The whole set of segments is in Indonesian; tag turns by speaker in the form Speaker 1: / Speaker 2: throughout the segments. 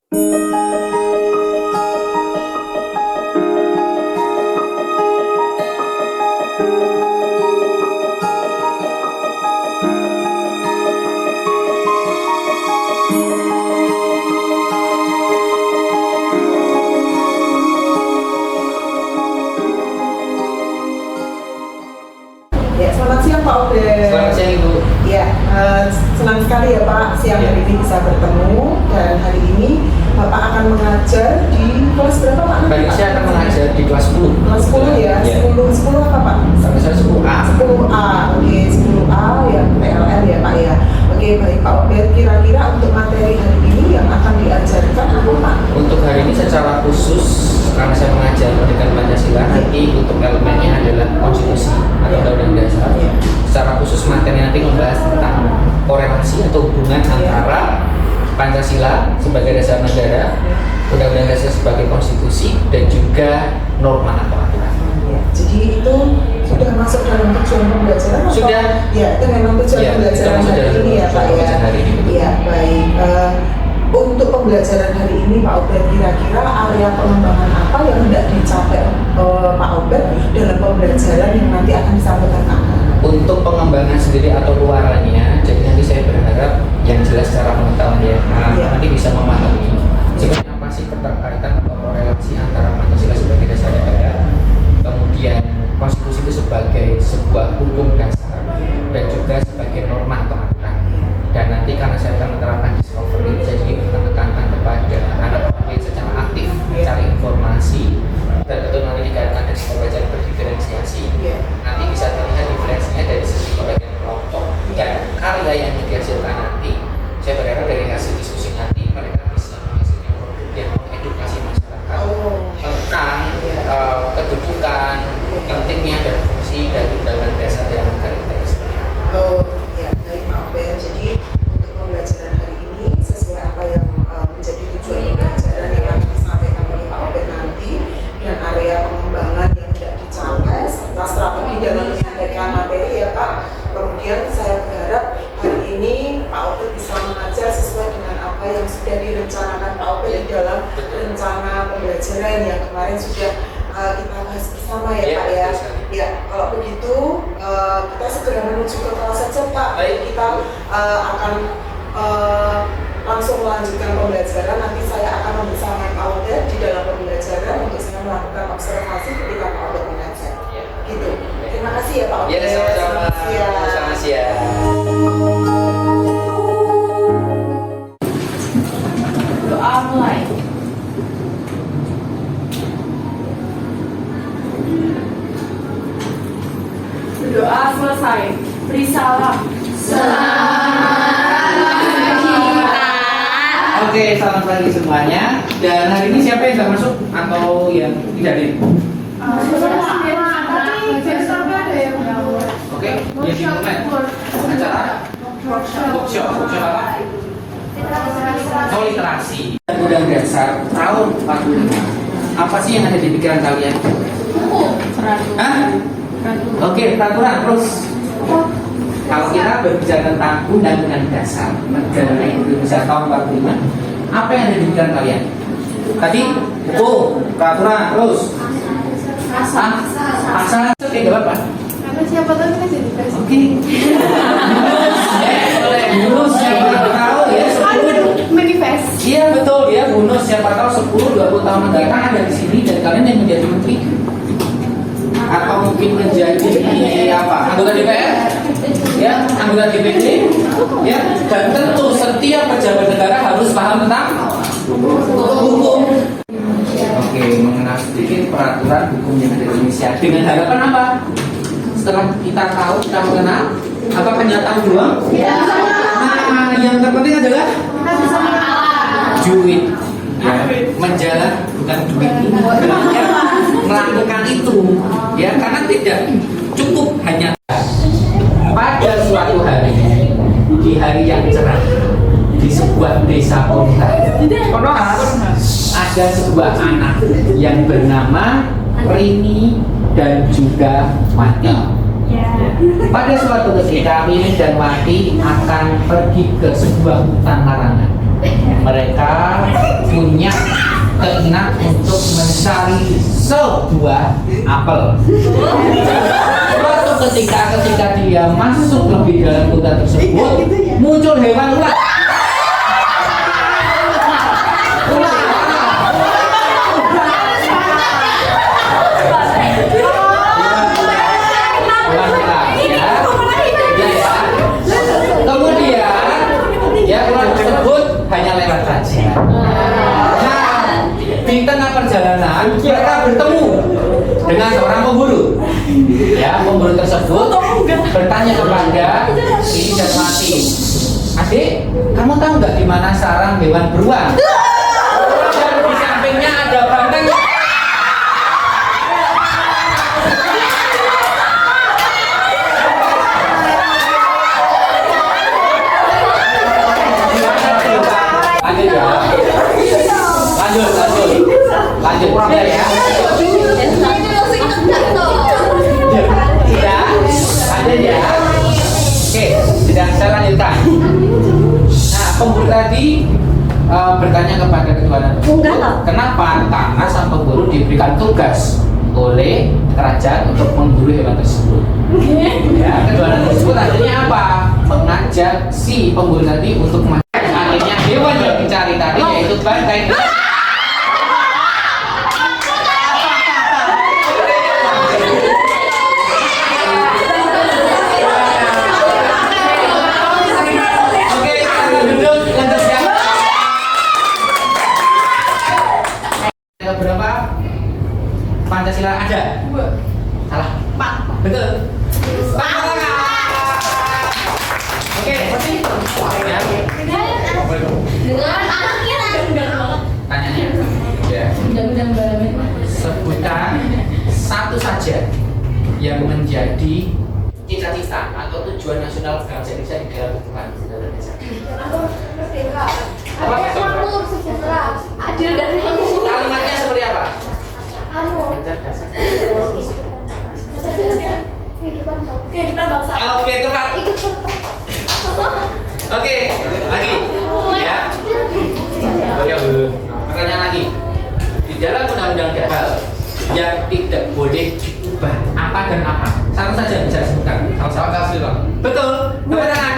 Speaker 1: Ya, selamat siang Pak Obed.
Speaker 2: Selamat siang Ibu.
Speaker 1: Ya, senang sekali ya Pak siang hari ini bisa bertemu, dan hari ini Bapak akan mengajar di kelas berapa Pak?
Speaker 2: Baik, saya akan mengajar di kelas 10.
Speaker 1: Kelas 10 ya, 10 apa Pak?
Speaker 2: Sampai saya 10A.
Speaker 1: 10A, oke 10A ya, PLN ya Pak ya. Oke baik Pak Obed, kira-kira untuk materi hari ini yang akan diajarkan apa Pak?
Speaker 2: Untuk hari ini secara khusus karena saya mengajar pendidikan Pancasila, nanti untuk elemennya adalah konstitusi atau undang-undang dasar. Secara khusus materi nanti membahas tentang korelasi atau hubungan antara Pancasila sebagai dasar negara, undang-undang dasar sebagai konstitusi, dan juga norma atau aturan.
Speaker 1: Ya, jadi itu sudah masuk dalam tujuan pembelajaran?
Speaker 2: Sudah.
Speaker 1: Ya, itu memang tujuan pembelajaran hari ini ya Pak ya. Ya, baik. Untuk pembelajaran hari ini Pak Obed, kira-kira area pengembangan apa yang hendak dicapai Pak Obed dalam pembelajaran yang nanti akan disampaikan anak-anak?
Speaker 2: Untuk pengembangan sendiri atau luarannya, jadi nanti saya berharap yang jelas secara pengetahuan ya, nanti bisa memahami sebenarnya apa sih keterkaitan atau korelasi antara Pancasila sebagai dasar negara, kemudian konstitusi itu sebagai sebuah hukum dasar, dan juga sebagai norma atau aturan. Dan nanti karena saya akan menerapkan discovery, jadi menekankan kepada anak-anak yang secara aktif mencari informasi, dan tentu nanti dikaitkan dengan pembelajaran berdiferensiasi. Nanti bisa terlihat diferensinya dari segi pembagian kelompok dan karya yang dihasilkan nanti. Saya berharap dari hasil diskusi nanti mereka bisa menghasilkan produk yang mengedukasi masyarakat tentang kedudukan, pentingnya dan fungsi dari undang-undang dasar yang karakteristik.
Speaker 1: Ya, baik Pak Obed. Jadi untuk pembelajaran hari ini sesuai apa yang menjadi tujuan pembelajaran yang akan disampaikan oleh Pak Obed nanti, dan area pengembangan yang tidak dicapai serta strategi dalam menyampaikan materi ya Pak. Kemudian saya berharap hari ini Pak Obed bisa mengajar sesuai dengan apa yang sudah direncanakan Pak Obed di dalam rencana pembelajaran yang kemarin sudah kita bahas bersama ya Pak ya. Ya, kalau begitu kita segera menuju ke kelas saja Pak. Kita akan langsung melanjutkan pembelajaran. Nanti saya akan membersamai Pak Obed di dalam pembelajaran untuk saya melakukan observasi ketika Pak Obed mengajar. Gitu. Terima kasih ya Pak Obed.
Speaker 2: Ya, sama-sama. Selamat siang.
Speaker 3: Doa mulai. Doa selesai. Beri salam.
Speaker 2: Oke, selamat pagi semuanya. Dan hari ini siapa yang sudah masuk atau yang tidak ada? Oke, yang dimulai acara workshop apa? Literasi. Undang Dasar tahun 45. Apa sih yang ada di pikiran kalian? Oke, peraturan terus. Kalau kita berbicara tentang Undang-Undang Dasar Negara Indonesia tahun 45, apa yang ada di pikiran kalian? Tadi hukum, peraturan, terus asal oke, gak apa-apa.
Speaker 3: Siapa tahu kita jadi presiden.
Speaker 2: Oke. Bonus siapa tahu ya 10.
Speaker 3: Manifest.
Speaker 2: Iya betul ya, bonus siapa tahu 10-20 tahun mendatang ada di sini dan kalian yang menjadi menteri atau mungkin menjadi apa? Anggota DPR? Ya, anggota DPD? Ya, dan tentu setiap pejabat negara harus paham tentang hukum. Oke, mengenal sedikit peraturan hukum yang ada di Indonesia dengan harapan apa? Setelah kita tahu, kita mengenal, apa kenyataan doang? Ya. Nah, yang terpenting adalah duit. Ya, menjalan bukan duit ini. Ya, melakukan itu, ya karena tidak cukup hanya pada suatu hari di hari yang cerah di sebuah desa Konoha ada sebuah anak yang bernama Rini dan juga Wati. Pada suatu ketika Rini dan Wati akan pergi ke sebuah hutan larangan. Mereka punya berminat untuk mencari sebuah apel. Suatu ketika dia masuk lebih dalam hutan tersebut, muncul hewan ular. Hanya lewat saja. Nah, di tengah perjalanan mereka bertemu dengan seorang pemburu. Ya, pemburu tersebut bertanya kepada si Jasmati, "Adik, kamu tahu nggak di mana sarang hewan beruang?" Dan di sampingnya ada banteng. Lanjut ya. Sudah, ada ya. Oke, sudah saya lanjutkan. Nah, pemburu tadi bertanya kepada ketuanan tersebut, kenapa? Karena sang pemburu diberikan tugas oleh kerajaan untuk memburu hewan tersebut. Ya, ketuanan tersebut akhirnya apa? Mengajak si pemburu tadi untuk akhirnya hewan yang dicari tadi yaitu banteng. Berapa Pancasila ada?
Speaker 3: 2.
Speaker 2: Salah. 4. Betul. Oke, pasti.
Speaker 3: Dengan anaknya undang-undang banget.
Speaker 2: Tanyanya. Ya.
Speaker 3: Undang-undang banget.
Speaker 2: Sebutkan satu saja yang menjadi cita-cita atau tujuan nasional bangsa Indonesia di dalam kehidupan Indonesia. Apa?
Speaker 3: Makmur, sejahtera, adil dan makmur.
Speaker 2: Kalimatnya seperti apa?
Speaker 3: Kehidupan bangsa.
Speaker 2: Oke, tepat. Oke, lagi. Ya. Oke, pertanyaan lagi. Di dalam undang-undang dasar yang tidak boleh diubah apa dan apa? Satu saja bisa disebutkan. Pancasila. Betul. Tepuk tangan.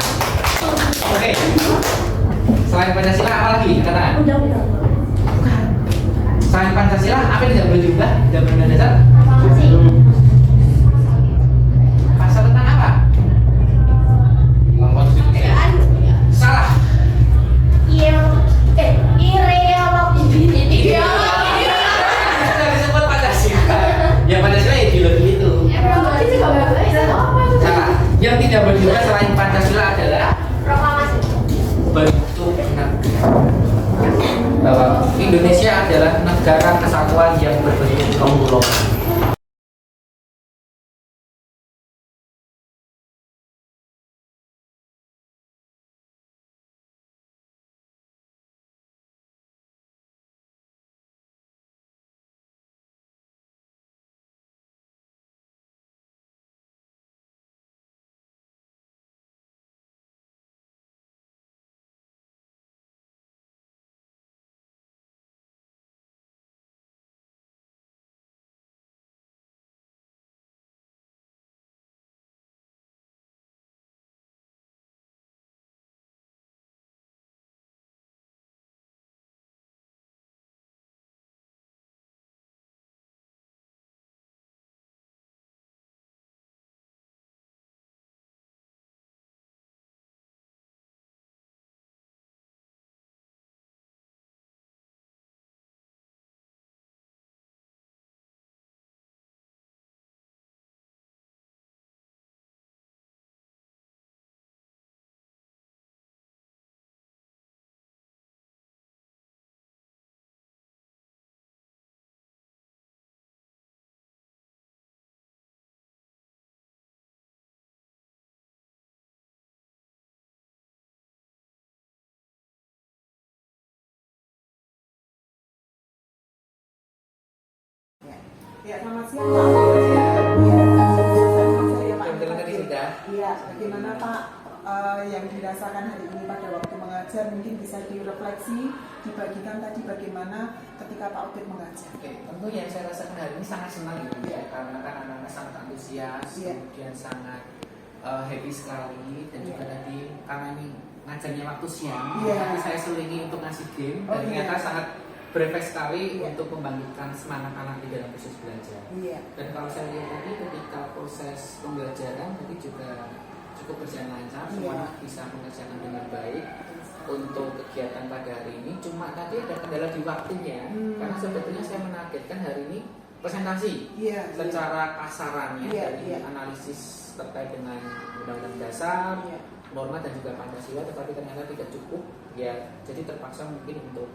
Speaker 2: Oke. Selain Pancasila apa lagi? Katakan.
Speaker 3: Undang-undang.
Speaker 2: Bukan. Selain Pancasila apa yang tidak boleh diubah dalam undang-undang dasar? Pasal tentang apa? Salah. Sudah disebut Pancasila. Ya Pancasila ideologi itu. Salah. Yang tidak boleh diubah selain Pancasila adalah bentuk negara. Bahwa Indonesia adalah negara kesatuan yang berbentuk kepulauan.
Speaker 1: Ya, selamat siang Pak. Ya,
Speaker 2: Tadi sudah.
Speaker 1: Iya, bagaimana Pak yang dirasakan hari ini pada waktu mengajar mungkin bisa direfleksi, dibagikan tadi bagaimana ketika Pak Obed mengajar.
Speaker 2: Oke, tentu yang saya rasakan hari ini sangat senang ya, karena kan anak-anak sangat antusias, kemudian sangat happy sekali, dan juga tadi karena ini ngajarnya waktu siang, tapi saya selingi untuk ngasih game, dan ternyata sangat berefek sekali untuk membangkitkan semangat anak di dalam proses belajar. Dan kalau saya lihat tadi ketika proses pembelajaran tadi juga cukup berjalan lancar, semua anak bisa mengerjakan dengan baik untuk kegiatan pada hari ini. Cuma tadi ada kendala di waktunya, karena sebetulnya saya menargetkan hari ini presentasi secara kasarannya dari analisis terkait dengan undang-undang dasar, norma dan juga Pancasila, tetapi ternyata tidak cukup ya, jadi terpaksa mungkin untuk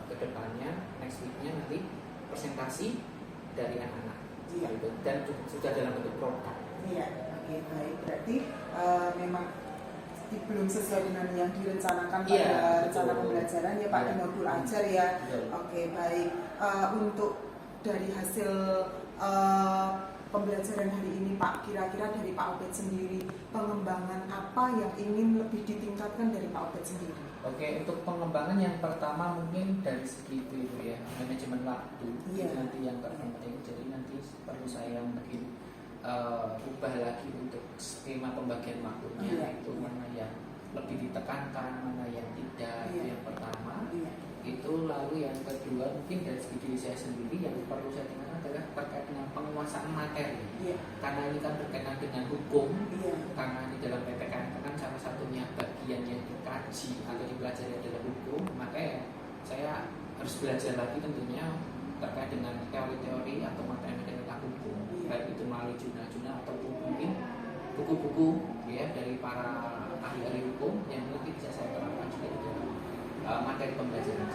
Speaker 2: kedepannya next weeknya nanti presentasi dari anak-anak gitu, dan sudah dalam bentuk produk.
Speaker 1: Oke, baik, berarti memang belum sesuai dengan yang direncanakan pada rencana pembelajaran ya Pak, di modul ajar ya. Oke, baik. Untuk dari hasil pembelajaran hari ini Pak, kira-kira dari Pak Obed sendiri, pengembangan apa yang ingin lebih ditingkatkan dari Pak Obed sendiri?
Speaker 2: Oke, untuk pengembangan yang pertama mungkin dari segi itu ya, manajemen waktu itu nanti yang terpenting. Jadi nanti perlu saya mungkin ubah lagi untuk skema pembagian waktunya, itu mana yang lebih ditekankan, mana yang tidak, itu yang pertama. Itu lalu yang kedua mungkin dari segi diri saya sendiri yang perlu saya tingkatkan adalah terkait dengan penguasaan materi, karena ini kan berkaitan dengan hukum, karena di dalam PPKN kan salah satunya bagian yang dikaji atau dipelajari adalah hukum, maka ya saya harus belajar lagi tentunya terkait dengan teori-teori atau materi-materi tentang hukum, baik itu melalui jurnal-jurnal ataupun mungkin buku-buku ya dari para ahli-ahli hukum yang nanti bisa saya terapkan juga di dalam materi pembelajaran.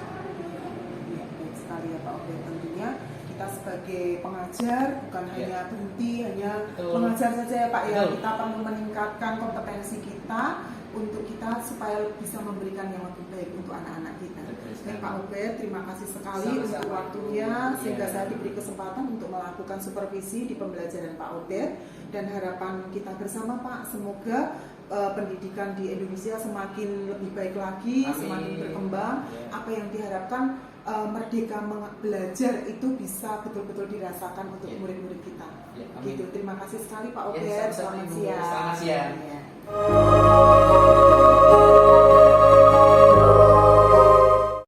Speaker 1: Baik sekali ya Pak Obed, tentunya kita sebagai pengajar bukan hanya berhenti hanya mengajar saja ya Pak ya, kita perlu meningkatkan kompetensi kita untuk kita supaya bisa memberikan yang lebih baik untuk anak-anak kita. Dan Pak Obed, terima kasih sekali untuk waktunya sehingga saya diberi kesempatan untuk melakukan supervisi di pembelajaran Pak Obed, dan harapan kita bersama Pak, semoga pendidikan di Indonesia semakin lebih baik lagi, semakin berkembang. Apa yang diharapkan merdeka belajar itu bisa betul-betul dirasakan untuk murid-murid kita. Gitu. Terima kasih sekali Pak Obed. Selamat siang.
Speaker 2: Selamat siang.